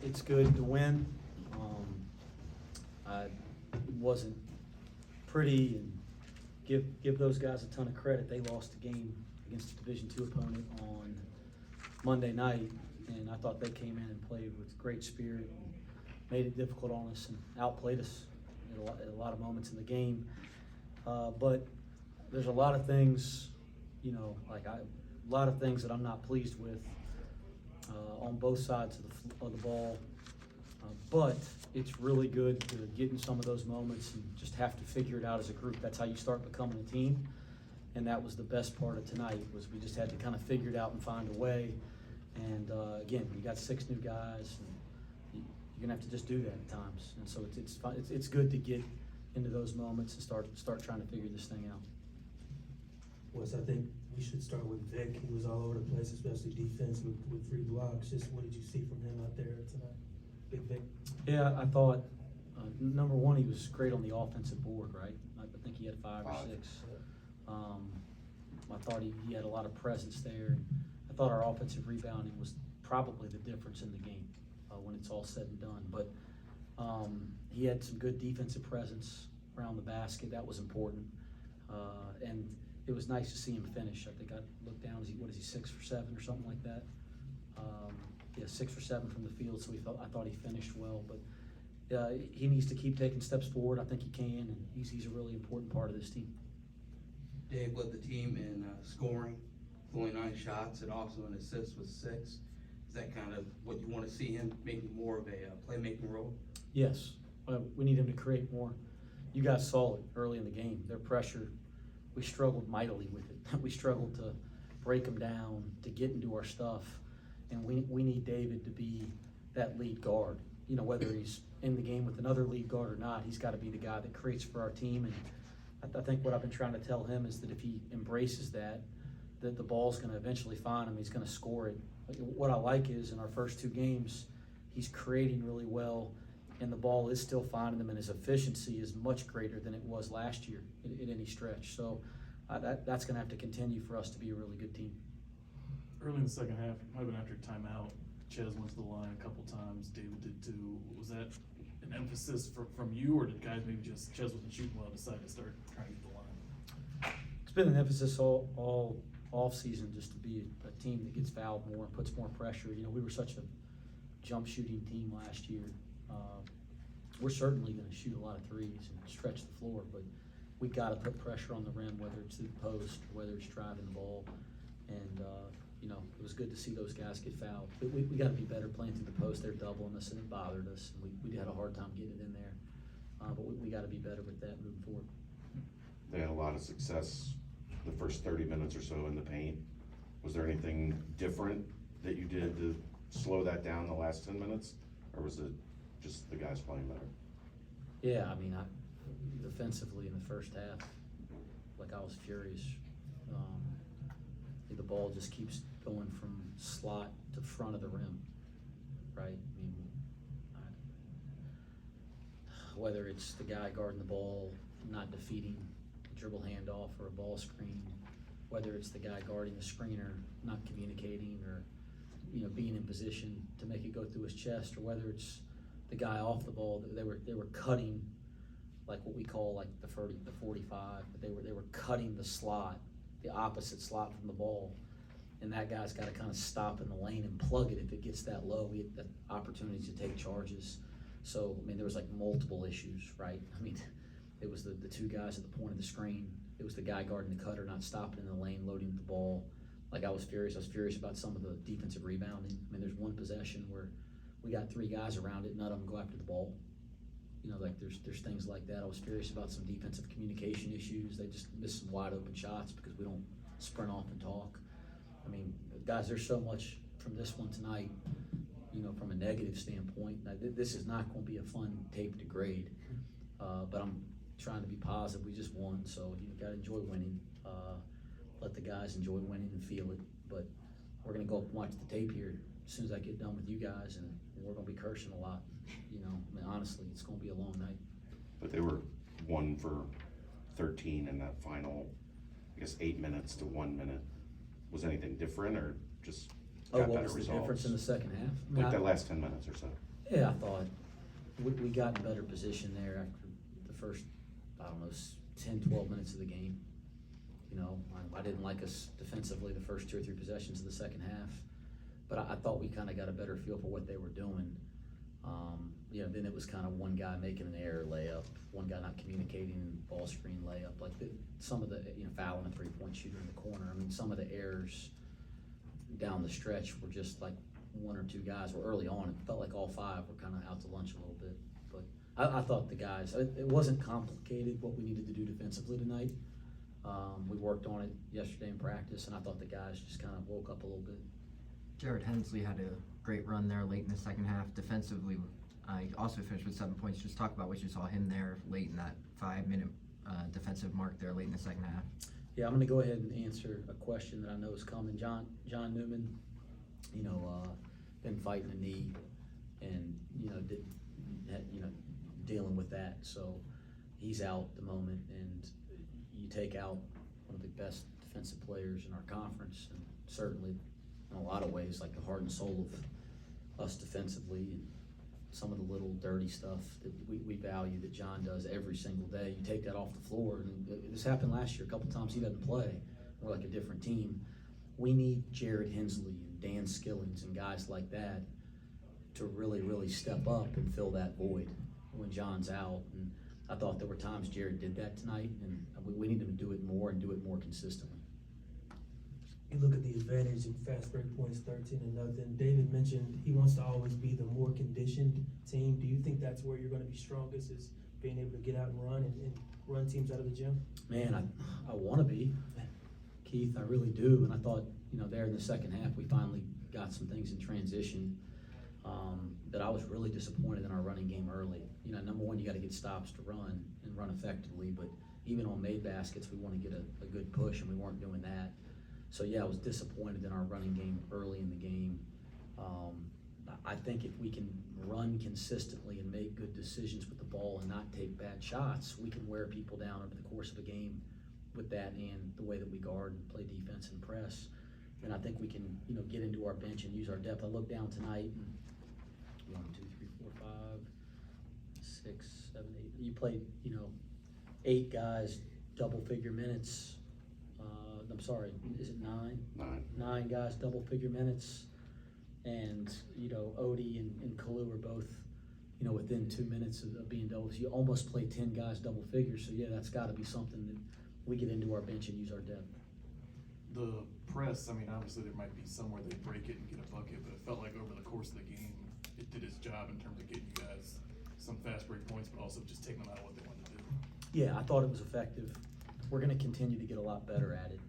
it's good to win. It wasn't pretty, and give those guys a ton of credit. They lost a game against a Division II opponent on Monday night, and I thought they came in and played with great spirit and made it difficult on us and outplayed us at a lot of moments in the game. But there's a lot of things, a lot of things that I'm not pleased with on both sides of the ball. But it's really good to get in some of those moments and just have to figure it out as a group. That's how you start becoming a team. And that was the best part of tonight, was we just had to kind of figure it out and find a way. And again, you got 6 new guys, and you're gonna have to just do that at times. And so it's good to get into those moments and start trying to figure this thing out. Wes, I think we should start with Vic. He was all over the place, especially defense with 3 blocks. Just what did you see from him out there tonight? Big Vic. Yeah, I thought, number one, he was great on the offensive board, right? I think he had 5 or 6. I thought he had a lot of presence there. I thought our offensive rebounding was probably the difference in the game when it's all said and done. But he had some good defensive presence around the basket. That was important. And it was nice to see him finish. I think I looked down, what is he, 6 for 7 or something like that? Yeah, 6 or 7 from the field, so I thought he finished well. But he needs to keep taking steps forward. I think he can, and he's a really important part of this team. Dave led the team in scoring, only 9 shots, and also an assist with 6. Is that kind of what you want to see him making more of a playmaking role? Yes, we need him to create more. You guys saw it early in the game. Their pressure, we struggled mightily with it. We struggled to break them down, to get into our stuff, and we need David to be that lead guard. Whether he's in the game with another lead guard or not, he's got to be the guy that creates for our team. And I think what I've been trying to tell him is that if he embraces that the ball's going to eventually find him. He's going to score it. What I like is in our first 2 games, he's creating really well, and the ball is still finding him, and his efficiency is much greater than it was last year in any stretch. So that's going to have to continue for us to be a really good team. Early in the second half, it might have been after timeout, Ches went to the line a couple times, David did too. Was that an emphasis from you, or did guys maybe just, Ches wasn't shooting well, decide to start trying to get the line? It's been an emphasis all off season, just to be a team that gets fouled more and puts more pressure. We were such a jump shooting team last year. We're certainly going to shoot a lot of threes and stretch the floor, but we got to put pressure on the rim, whether it's through the post or whether it's driving the ball. And it was good to see those guys get fouled. But we got to be better playing through the post. They're doubling us, and it bothered us. And we had a hard time getting it in there. But we got to be better with that moving forward. They had a lot of success the first 30 minutes or so in the paint. Was there anything different that you did to slow that down the last 10 minutes? Or was it just the guys playing better? Yeah, defensively in the first half, I was furious. The ball just keeps going from slot to front of the rim, right? Whether it's the guy guarding the ball, not defeating a dribble handoff or a ball screen, whether it's the guy guarding the screener, not communicating, or being in position to make it go through his chest, or whether it's the guy off the ball, they were cutting, like what we call the 45, but they were cutting the slot, the opposite slot from the ball, and that guy's got to kind of stop in the lane and plug it if it gets that low. We had the opportunities to take charges. So there was multiple issues, right? It was the 2 guys at the point of the screen. It was the guy guarding the cutter, not stopping in the lane, loading the ball. I was furious. I was furious about some of the defensive rebounding. There's one possession where we got 3 guys around it, none of them go after the ball. There's things like that. I was furious about some defensive communication issues. They just missed some wide open shots because we don't sprint off and talk. Guys, there's so much from this one tonight, from a negative standpoint. Now, this is not going to be a fun tape to grade, but I'm trying to be positive. We just won, so you've got to enjoy winning. Let the guys enjoy winning and feel it. But we're going to go up and watch the tape here as soon as I get done with you guys, and we're going to be cursing a lot. Honestly, it's going to be a long night. But they were 1 for 13 in that final, 8 minutes to 1 minute. Was anything different, or just got better What was the results? difference in the second half? That last 10 minutes or so. Yeah, I thought we got in better position there after the first, I don't know, 10, 12 minutes of the game. You know, I didn't like us defensively the first 2 or 3 possessions of the second half, but I thought we kind of got a better feel for what they were doing. You know, then it was kind of one guy making an error layup, one guy not communicating, ball screen layup, like some of the, you know, fouling a 3-point shooter in the corner. I mean, some of the errors down the stretch were just like 1 or 2 guys were early on. It felt like all 5 were kind of out to lunch a little bit. But I thought the guys, it wasn't complicated what we needed to do defensively tonight. We worked on it yesterday in practice, and I thought the guys just kind of woke up a little bit. Jared Hensley had a great run there late in the second half. Defensively, he also finished with 7 points. Just talk about what you saw him there late in that 5-minute defensive mark there late in the second half. Yeah, I'm gonna go ahead and answer a question that I know is coming. John Newman, you know, been fighting a knee and, you know, dealing with that. So he's out at the moment, and you take out one of the best defensive players in our conference, and certainly in a lot of ways, like the heart and soul of us defensively, and some of the little dirty stuff that we value that John does every single day. You take that off the floor, and this happened last year a couple times. He doesn't play. We're like a different team. We need Jared Hensley and Dan Skillings and guys like that to really, really step up and fill that void when John's out. And I thought there were times Jared did that tonight, and we need him to do it more and do it more consistently. You look at the advantage in fast break points, 13-0. David mentioned he wants to always be the more conditioned team. Do you think that's where you're gonna be strongest, is being able to get out and run teams out of the gym? Man, I wanna be, Keith, I really do. And I thought, you know, there in the second half, we finally got some things in transition that I was really disappointed in our running game early. You know, number one, you gotta get stops to run and run effectively, but even on made baskets, we wanna get a good push, and we weren't doing that. So yeah, I was disappointed in our running game early in the game. I think if we can run consistently and make good decisions with the ball and not take bad shots, we can wear people down over the course of a game with that and the way that we guard and play defense and press. And I think we can, you know, get into our bench and use our depth. I looked down tonight and 1, 2, 3, 4, 5, 6, 7, 8. You played, you know, 8 guys, double-figure minutes. I'm sorry, is it 9? 9 guys, double-figure minutes. And, you know, Odie and Kalu are both, you know, within 2 minutes of being doubles. You almost play 10 guys double figures. So yeah, that's gotta be something that we get into our bench and use our depth. The press, I mean, obviously there might be somewhere they break it and get a bucket, but it felt like over the course of the game, it did its job in terms of getting you guys some fast break points, but also just taking them out of what they wanted to do. Yeah, I thought it was effective. We're gonna continue to get a lot better at it.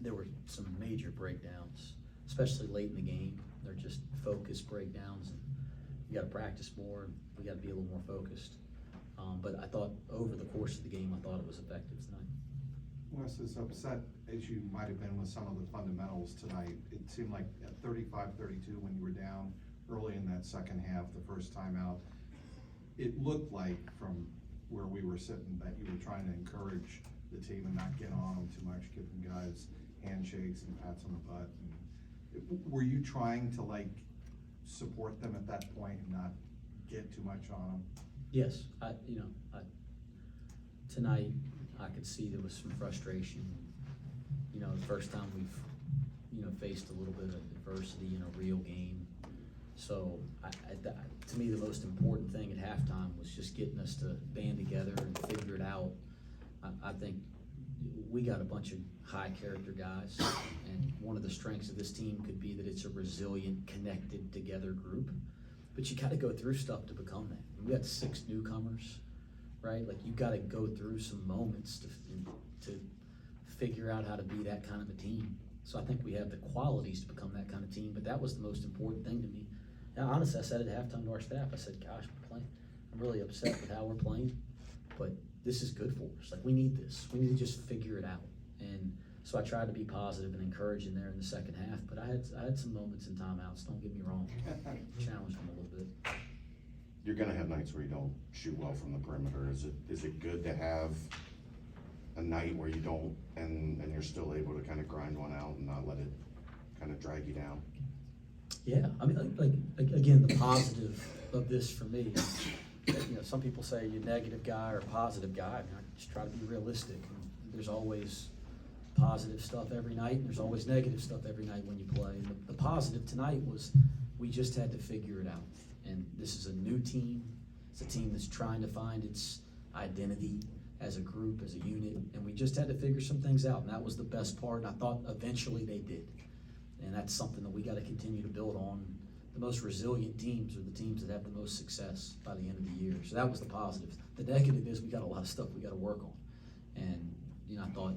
There were some major breakdowns, especially late in the game. They're just focused breakdowns, and you gotta practice more, and we gotta be a little more focused. But I thought over the course of the game, I thought it was effective tonight. Wes, as upset as you might have been with some of the fundamentals tonight, it seemed like at 35-32 when you were down early in that second half, the first time out, it looked like from where we were sitting that you were trying to encourage the team and not get on them too much, give them guys handshakes and pats on the butt. And were you trying to like support them at that point and not get too much on them? Yes, tonight I could see there was some frustration. You know, the first time we've, you know, faced a little bit of adversity in a real game. So to me, the most important thing at halftime was just getting us to band together and figure it out. I think we got a bunch of high character guys, and one of the strengths of this team could be that it's a resilient, connected together group. But you gotta go through stuff to become that. We got 6 newcomers, right? Like, you gotta go through some moments to figure out how to be that kind of a team. So I think we have the qualities to become that kind of team, but that was the most important thing to me. And honestly, I said at halftime to our staff, I said, gosh, I'm really upset with how we're playing, but this is good for us. Like, we need this. We need to just figure it out. And so I tried to be positive and encouraging there in the second half, but I had some moments in timeouts, don't get me wrong. Challenged them a little bit. You're gonna have nights where you don't shoot well from the perimeter. Is it good to have a night where you don't, and you're still able to kind of grind one out and not let it kind of drag you down? Yeah, I mean, again, the positive of this for me, some people say you're a negative guy or a positive guy. I mean, I just try to be realistic. There's always positive stuff every night, and there's always negative stuff every night when you play. And the positive tonight was we just had to figure it out. And this is a new team. It's a team that's trying to find its identity as a group, as a unit, and we just had to figure some things out, and that was the best part, and I thought eventually they did. And that's something that we gotta continue to build on. The most resilient teams are the teams that have the most success by the end of the year. So that was the positive. The negative is we got a lot of stuff we gotta work on. And, I thought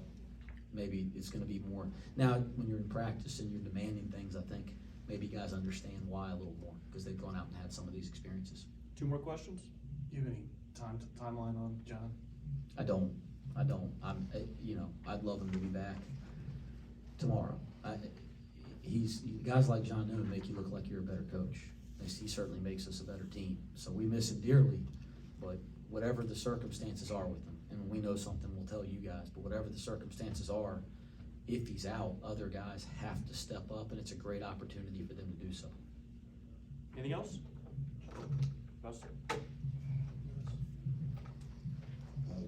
maybe it's gonna be more. Now, when you're in practice and you're demanding things, I think maybe guys understand why a little more, because they've gone out and had some of these experiences. 2 more questions? You have any timeline on John? I don't. I'd love him to be back tomorrow. Guys like John Newman make you look like you're a better coach. He certainly makes us a better team. So we miss him dearly, but whatever the circumstances are with him, and when we know something, we'll tell you guys, but whatever the circumstances are, if he's out, other guys have to step up, and it's a great opportunity for them to do so. Anything else? Russ?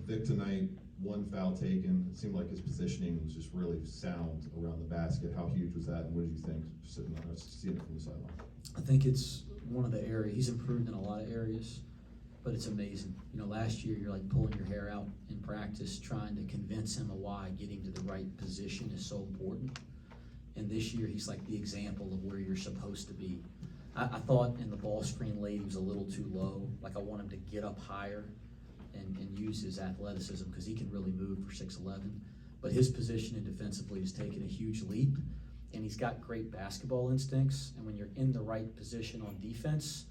Vic tonight, 1 foul taken. It seemed like his positioning was just really sound around the basket. How huge was that, and what did you think seeing it from the sideline? I think it's one of the areas, he's improved in a lot of areas, but it's amazing. Last year, you're like pulling your hair out in practice, trying to convince him of why getting to the right position is so important. And this year, he's like the example of where you're supposed to be. I thought in the ball screen late, he was a little too low. Like I want him to get up higher and use his athleticism, because he can really move for 6'11". But his positioning defensively has taken a huge leap, and he's got great basketball instincts. And when you're in the right position on defense,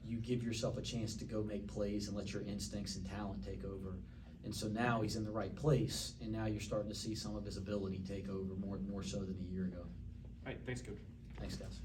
you give yourself a chance to go make plays and let your instincts and talent take over. And so now he's in the right place, and now you're starting to see some of his ability take over more so than a year ago. All right, thanks, Coach. Thanks, guys.